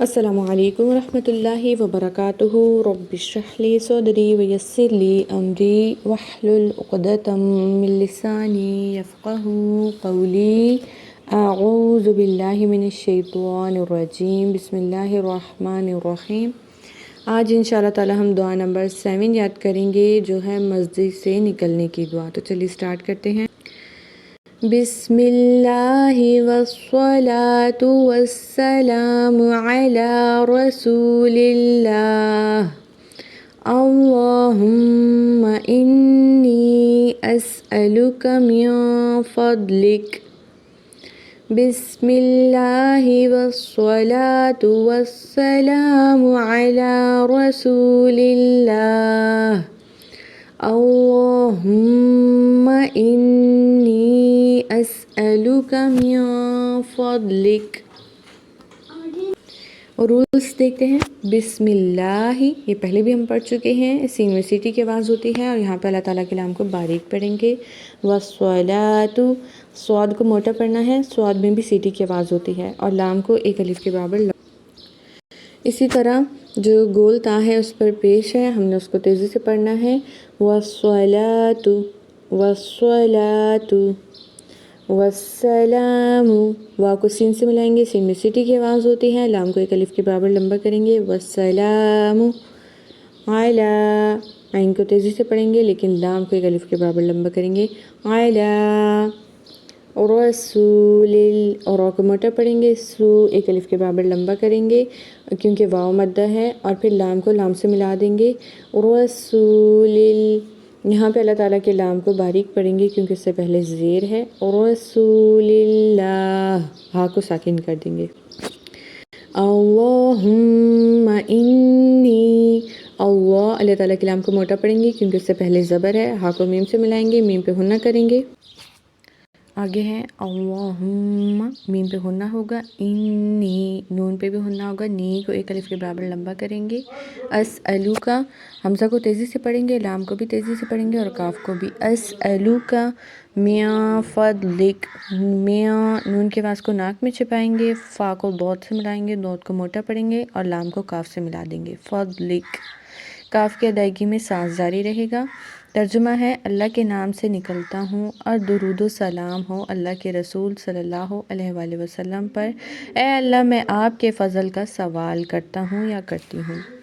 السلام علیکم ورحمۃ اللہ وبرکاتہ رب اشرح لی صدری ویسر لی امری واحلل عقدۃ من لسانی یفقہوا قولی اعوذ باللہ من الشیطان الرجیم بسم اللہ الرحمن الرحیم۔ آج انشاءاللہ تعالی ہم دعا نمبر 7 یاد کریں گے جو ہے مسجد سے نکلنے کی دعا۔ تو چلیے سٹارٹ کرتے ہیں۔ بسم اللہ والصلاة والسلام علی رسول اللہ اللہم انی اسألک من فضلک۔ بسم اللہ والصلاة والسلام علی رسول اللہ اللہم انی اسألک من فضلک۔ اور رولز دیکھتے ہیں۔ بسم اللہ، یہ پہلے بھی ہم پڑھ چکے ہیں، سین میں سیٹی کی آواز ہوتی ہے اور یہاں پہ اللہ تعالیٰ کے نام کو باریک پڑھیں گے۔ والصلاۃ، صاد کو موٹا پڑھنا ہے، صاد میں بھی سیٹی کی آواز ہوتی ہے اور لام کو ایک الف کے برابر۔ اسی طرح جو گول تا ہے اس پر پیش ہے، ہم نے اس کو تیزی سے پڑھنا ہے۔ والصلاۃ والصلاۃ والسلام، واو کو سین سے ملائیں گے، سین میں سیٹی کی آواز ہوتی ہے، لام کو ایک الف کے برابر لمبا کریں گے۔ والسلام علی، عین کو تیزی سے پڑھیں گے لیکن لام کو ایک الف کے برابر لمبا کریں گے۔ علی رسول، اور را کو موٹا پڑھیں گے، سو ایک الف کے برابر لمبا کریں گے کیونکہ واو مدہ ہے، اور پھر لام کو لام سے ملا دیں گے۔ رسول، یہاں پہ اللہ تعالیٰ کے لام کو باریک پڑھیں گے کیونکہ اس سے پہلے زیر ہے۔ رسول اللہ، ہاں کو ساکن کر دیں گے۔ اللہم انی، اللہ تعالیٰ کے لام کو موٹا پڑھیں گے کیونکہ اس سے پہلے زبر ہے، ہاں کو میم سے ملائیں گے، میم پہ ہنہ کریں گے۔ آگے ہے اللہم، میم پہ ہنہ ہوگا، انی، نون پہ بھی ہنہ ہوگا، نی کو ایک الف کے برابر لمبا کریں گے۔ اسألوکا، حمزہ کو تیزی سے پڑھیں گے، لام کو بھی تیزی سے پڑھیں گے اور کاف کو بھی۔ اسألوکا من فضلک، نون کی آواز کو ناک میں چھپائیں گے، فا کو ضاد سے ملائیں گے، ضاد کو موٹا پڑھیں گے اور لام کو کاف سے ملا دیں گے۔ فضلک، کاف کی ادائیگی میں سانس جاری رہے گا۔ ترجمہ ہے، اللہ کے نام سے نکلتا ہوں اور درود و سلام ہو اللہ کے رسول صلی اللہ علیہ وآلہ وسلم پر۔ اے اللہ، میں آپ کے فضل کا سوال کرتا ہوں یا کرتی ہوں۔